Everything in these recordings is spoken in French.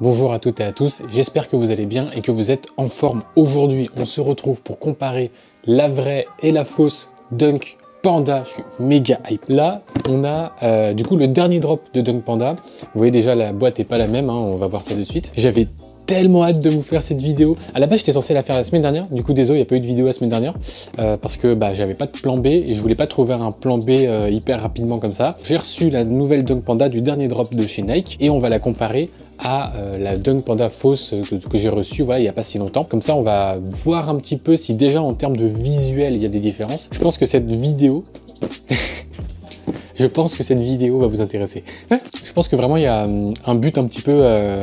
Bonjour à toutes et à tous, j'espère que vous allez bien et que vous êtes en forme. Aujourd'hui, on se retrouve pour comparer la vraie et la fausse Dunk Panda. Je suis méga hype. Là, on a du coup le dernier drop de Dunk Panda. Vous voyez déjà, la boîte n'est pas la même, hein, on va voir ça de suite. J'avais tellement hâte de vous faire cette vidéo. À la base, j'étais censé la faire la semaine dernière. Du coup, désolé, il n'y a pas eu de vidéo la semaine dernière parce que j'avais pas de plan B et je voulais pas trouver un plan B hyper rapidement comme ça. J'ai reçu la nouvelle Dunk Panda du dernier drop de chez Nike et on va la comparer à la Dunk Panda fausse que j'ai reçue voilà, il n'y a pas si longtemps. Comme ça, on va voir un petit peu si déjà en termes de visuel, il y a des différences. Je pense que cette vidéo... Je pense que cette vidéo va vous intéresser. Je pense que vraiment, il y a un but un petit peu...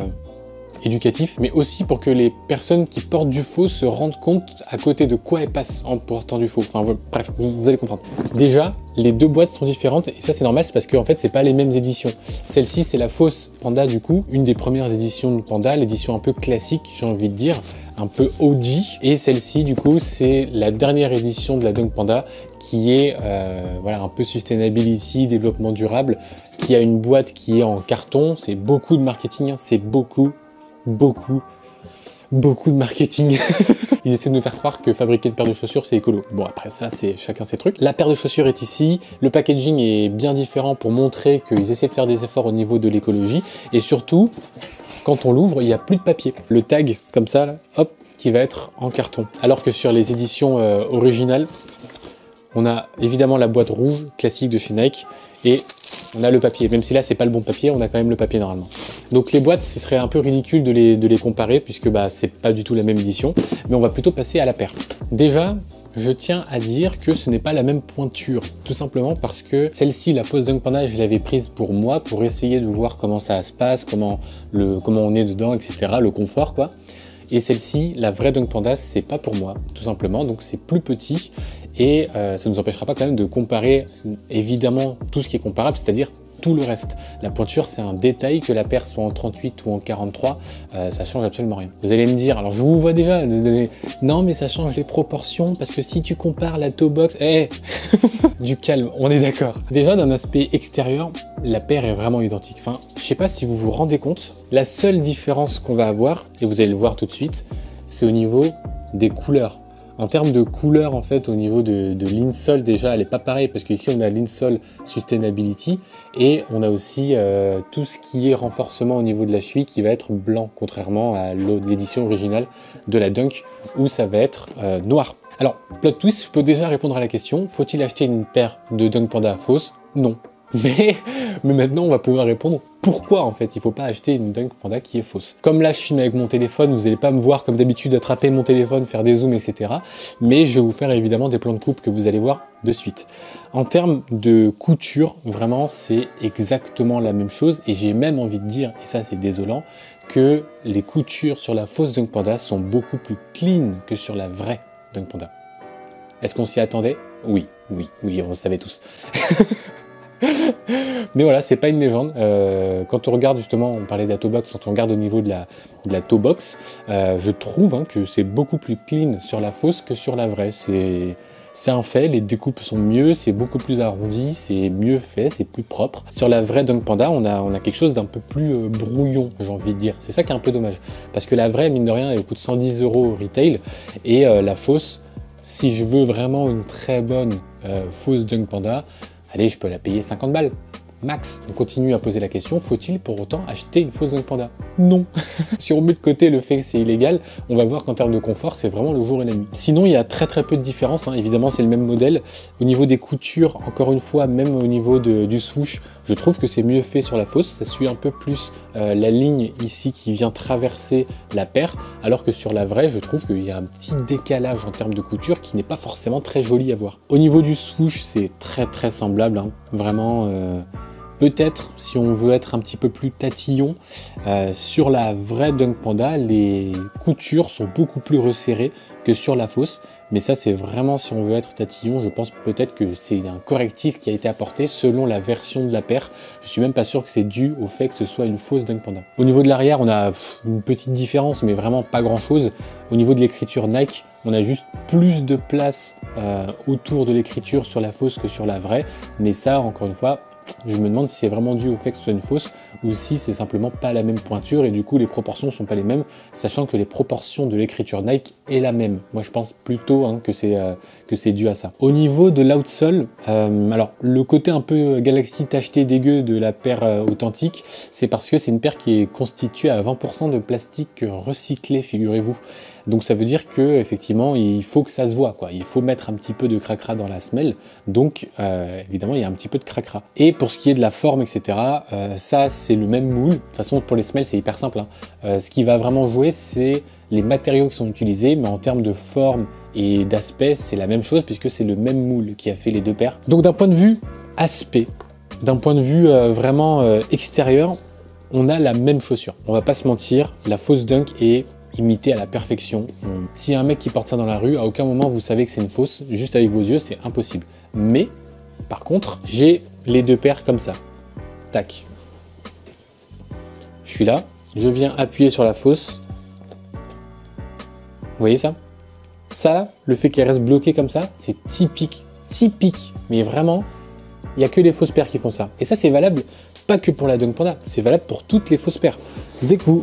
éducatif, mais aussi pour que les personnes qui portent du faux se rendent compte à côté de quoi elles passent en portant du faux. Enfin bref, vous allez comprendre. Déjà, les deux boîtes sont différentes et ça c'est normal, c'est parce qu'en fait c'est pas les mêmes éditions. Celle-ci c'est la fausse Panda du coup, une des premières éditions de Panda, l'édition un peu classique, j'ai envie de dire, un peu OG. Et celle-ci du coup c'est la dernière édition de la Dunk Panda qui est voilà, un peu sustainability, développement durable, qui a une boîte qui est en carton. C'est beaucoup de marketing, hein, c'est beaucoup de marketing. Ils essaient de nous faire croire que fabriquer une paire de chaussures c'est écolo. Bon après ça c'est chacun ses trucs. La paire de chaussures est ici, le packaging est bien différent pour montrer qu'ils essaient de faire des efforts au niveau de l'écologie et surtout quand on l'ouvre il n'y a plus de papier. Le tag comme ça là, hop, qui va être en carton. Alors que sur les éditions originales on a évidemment la boîte rouge classique de chez Nike et on a le papier, même si là c'est pas le bon papier, on a quand même le papier normalement. Donc les boîtes, ce serait un peu ridicule de les comparer puisque c'est pas du tout la même édition, mais on va plutôt passer à la paire. Déjà, je tiens à dire que ce n'est pas la même pointure, tout simplement parce que celle-ci, la fausse Dunk Panda, je l'avais prise pour moi, pour essayer de voir comment ça se passe, comment on est dedans, etc., le confort quoi. Et celle-ci, la vraie Dunk Panda, c'est pas pour moi, tout simplement, donc c'est plus petit et ça ne nous empêchera pas quand même de comparer évidemment tout ce qui est comparable, c'est-à-dire tout le reste. La pointure, c'est un détail, que la paire soit en 38 ou en 43, ça change absolument rien. Vous allez me dire, alors je vous vois déjà, non mais ça change les proportions, parce que si tu compares la toe box, du calme, on est d'accord. Déjà d'un aspect extérieur, la paire est vraiment identique. Enfin, je sais pas si vous vous rendez compte, la seule différence qu'on va avoir, et vous allez le voir tout de suite, c'est au niveau des couleurs. En termes de couleur, en fait, au niveau de l'insole, déjà, elle n'est pas pareille, parce qu'ici, on a l'insole Sustainability, et on a aussi tout ce qui est renforcement au niveau de la cheville qui va être blanc, contrairement à l'édition originale de la Dunk, où ça va être noir. Alors, plot twist, je peux déjà répondre à la question, faut-il acheter une paire de Dunk Panda fausse? Non. Mais maintenant, on va pouvoir répondre pourquoi en fait il ne faut pas acheter une Dunk Panda qui est fausse. Comme là je filme avec mon téléphone, vous n'allez pas me voir comme d'habitude attraper mon téléphone, faire des zooms, etc. Mais je vais vous faire évidemment des plans de coupe que vous allez voir de suite. En termes de couture, vraiment c'est exactement la même chose et j'ai même envie de dire, et ça c'est désolant, que les coutures sur la fausse Dunk Panda sont beaucoup plus clean que sur la vraie Dunk Panda. Est-ce qu'on s'y attendait? Oui, on le savait tous. Mais voilà, c'est pas une légende. Quand on regarde justement, on parlait de la toe box, quand on regarde au niveau de la toe box, je trouve que c'est beaucoup plus clean sur la fausse que sur la vraie. C'est un fait, les découpes sont mieux, c'est beaucoup plus arrondi, c'est mieux fait, c'est plus propre. Sur la vraie Dunk Panda, on a quelque chose d'un peu plus brouillon, j'ai envie de dire. C'est ça qui est un peu dommage. Parce que la vraie, mine de rien, elle coûte 110 € au retail, et la fausse, si je veux vraiment une très bonne fausse Dunk Panda, allez, je peux la payer 50 balles, max. On continue à poser la question, faut-il pour autant acheter une fausse Dunk Panda? Non. Si on met de côté le fait que c'est illégal, on va voir qu'en termes de confort, c'est vraiment le jour et la nuit. Sinon, il y a très peu de différence, hein. Évidemment, c'est le même modèle. Au niveau des coutures, encore une fois, même au niveau du swoosh, je trouve que c'est mieux fait sur la fausse. Ça suit un peu plus la ligne ici qui vient traverser la paire, alors que sur la vraie, je trouve qu'il y a un petit décalage en termes de couture qui n'est pas forcément très joli à voir. Au niveau du swoosh, c'est très semblable, hein. Vraiment... Peut-être, si on veut être un petit peu plus tatillon, sur la vraie Dunk Panda, les coutures sont beaucoup plus resserrées que sur la fausse. Mais ça, c'est vraiment si on veut être tatillon. Je pense peut-être que c'est un correctif qui a été apporté selon la version de la paire. Je suis même pas sûr que c'est dû au fait que ce soit une fausse Dunk Panda. Au niveau de l'arrière, on a une petite différence, mais vraiment pas grand-chose. Au niveau de l'écriture Nike, on a juste plus de place autour de l'écriture sur la fausse que sur la vraie. Mais ça, encore une fois, je me demande si c'est vraiment dû au fait que ce soit une fausse ou si c'est simplement pas la même pointure et du coup les proportions sont pas les mêmes, sachant que les proportions de l'écriture Nike est la même. Moi je pense plutôt que c'est dû à ça. Au niveau de l'outsole, alors le côté un peu Galaxy tacheté dégueu de la paire authentique, c'est parce que c'est une paire qui est constituée à 20% de plastique recyclé, figurez-vous. Donc ça veut dire que effectivement il faut que ça se voit, quoi. Il faut mettre un petit peu de cracra dans la semelle, donc évidemment il y a un petit peu de cracra. Et pour ce qui est de la forme, etc., ça c'est le même moule. De toute façon pour les semelles c'est hyper simple, hein. Ce qui va vraiment jouer c'est les matériaux qui sont utilisés, mais en termes de forme et d'aspect c'est la même chose puisque c'est le même moule qui a fait les deux paires. Donc d'un point de vue aspect, d'un point de vue vraiment extérieur, on a la même chaussure. On va pas se mentir, la fausse Dunk est imité à la perfection. S'il y a un mec qui porte ça dans la rue, à aucun moment vous savez que c'est une fausse, juste avec vos yeux, c'est impossible. Mais, par contre, j'ai les deux paires comme ça. Tac. Je suis là, je viens appuyer sur la fausse. Vous voyez ça? Ça, le fait qu'elle reste bloquée comme ça, c'est typique. Typique. Mais vraiment, il n'y a que les fausses paires qui font ça. Et ça, c'est valable pas que pour la Dunk Panda, c'est valable pour toutes les fausses paires. Dès que vous...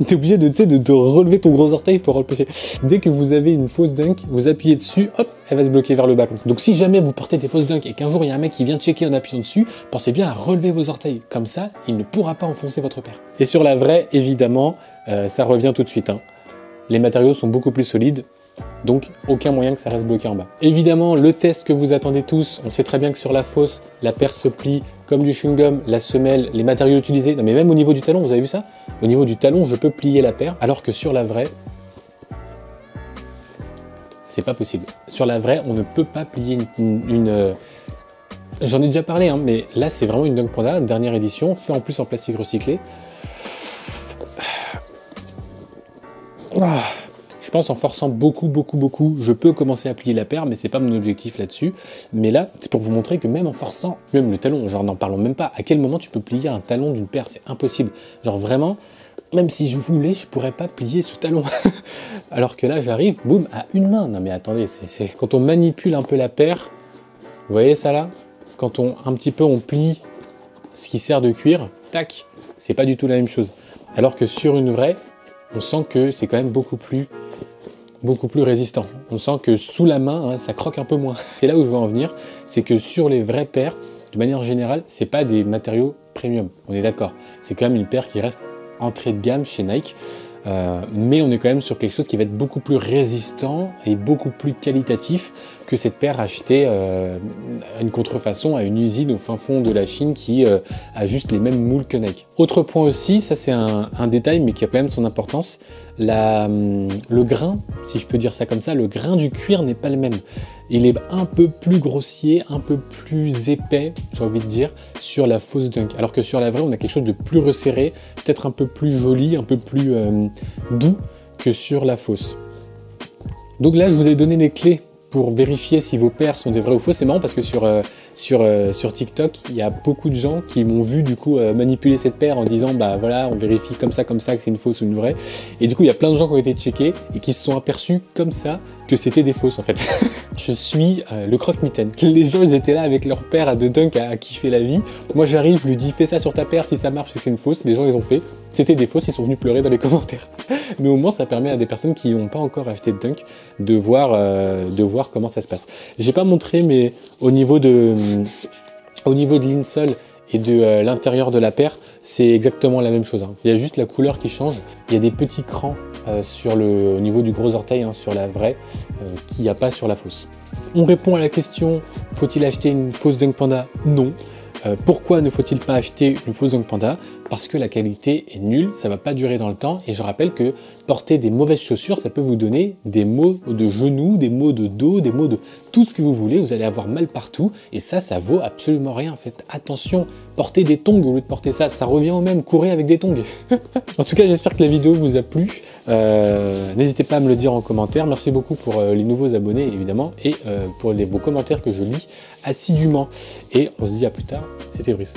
T'es obligé de relever ton gros orteil pour repêcher. Dès que vous avez une fausse Dunk, vous appuyez dessus, hop, elle va se bloquer vers le bas comme ça. Donc si jamais vous portez des fausses Dunk et qu'un jour il y a un mec qui vient checker en appuyant dessus, pensez bien à relever vos orteils. Comme ça, il ne pourra pas enfoncer votre paire. Et sur la vraie, évidemment, ça revient tout de suite, hein. Les matériaux sont beaucoup plus solides, donc aucun moyen que ça reste bloqué en bas. Évidemment, le test que vous attendez tous, on sait très bien que sur la fausse, la paire se plie comme du chewing-gum, la semelle, les matériaux utilisés, non mais même au niveau du talon, vous avez vu ça? Au niveau du talon, je peux plier la paire, alors que sur la vraie, c'est pas possible. Sur la vraie, on ne peut pas plier une J'en ai déjà parlé, hein, mais là c'est vraiment une Dunk Panda, dernière édition, fait en plus en plastique recyclé. Je pense en forçant beaucoup, je peux commencer à plier la paire, mais c'est pas mon objectif là-dessus. Mais là, c'est pour vous montrer que même en forçant, même le talon, genre n'en parlons même pas, à quel moment tu peux plier un talon d'une paire, c'est impossible. Genre vraiment, même si je voulais, je pourrais pas plier ce talon. Alors que là, j'arrive, boum, à une main. Non mais attendez, c'est quand on manipule un peu la paire, vous voyez ça là? Quand un petit peu on plie ce qui sert de cuir, tac, c'est pas du tout la même chose. Alors que sur une vraie, on sent que c'est quand même beaucoup plus résistant. On sent que sous la main, hein, ça croque un peu moins. C'est là où je veux en venir, c'est que sur les vraies paires, de manière générale, c'est pas des matériaux premium, on est d'accord. C'est quand même une paire qui reste entrée de gamme chez Nike, mais on est quand même sur quelque chose qui va être beaucoup plus résistant et beaucoup plus qualitatif que cette paire achetée à une contrefaçon à une usine au fin fond de la Chine qui a juste les mêmes moules que Nike. Autre point aussi, ça c'est un détail mais qui a quand même son importance, le grain, si je peux dire ça comme ça, le grain du cuir n'est pas le même. Il est un peu plus grossier, un peu plus épais, j'ai envie de dire, sur la fausse Dunk. Alors que sur la vraie, on a quelque chose de plus resserré, peut-être un peu plus joli, un peu plus doux que sur la fausse. Donc là, je vous ai donné les clés pour vérifier si vos paires sont des vrais ou faux. C'est marrant parce que sur TikTok, il y a beaucoup de gens qui m'ont vu du coup manipuler cette paire en disant bah voilà, on vérifie comme ça que c'est une fausse ou une vraie. Et du coup, il y a plein de gens qui ont été checkés et qui se sont aperçus comme ça que c'était des fausses en fait. Je suis le croque-mitaine. Les gens, ils étaient là avec leur paire à deux Dunk à kiffer la vie. Moi, j'arrive, je lui dis fais ça sur ta paire, si ça marche, c'est que c'est une fausse. Les gens, ils ont fait. C'était des fausses, ils sont venus pleurer dans les commentaires. Mais au moins, ça permet à des personnes qui n'ont pas encore acheté de Dunk de voir comment ça se passe. J'ai pas montré, mais au niveau de l'insole et de l'intérieur de la paire, c'est exactement la même chose, hein. Il y a juste la couleur qui change. Il y a des petits crans au niveau du gros orteil, hein, sur la vraie, qu'il n'y a pas sur la fausse. On répond à la question, faut-il acheter une fausse Dunk Panda? Non. Pourquoi ne faut-il pas acheter une fausse Dunk Panda? Parce que la qualité est nulle, ça va pas durer dans le temps, et je rappelle que porter des mauvaises chaussures, ça peut vous donner des maux de genoux, des maux de dos, des maux de tout ce que vous voulez, vous allez avoir mal partout, et ça vaut absolument rien. Faites attention, portez des tongs au lieu de porter ça, ça revient au même, courez avec des tongs. En tout cas, j'espère que la vidéo vous a plu, n'hésitez pas à me le dire en commentaire, merci beaucoup pour les nouveaux abonnés évidemment, et pour vos commentaires que je lis assidûment, et on se dit à plus tard, c'était Brice.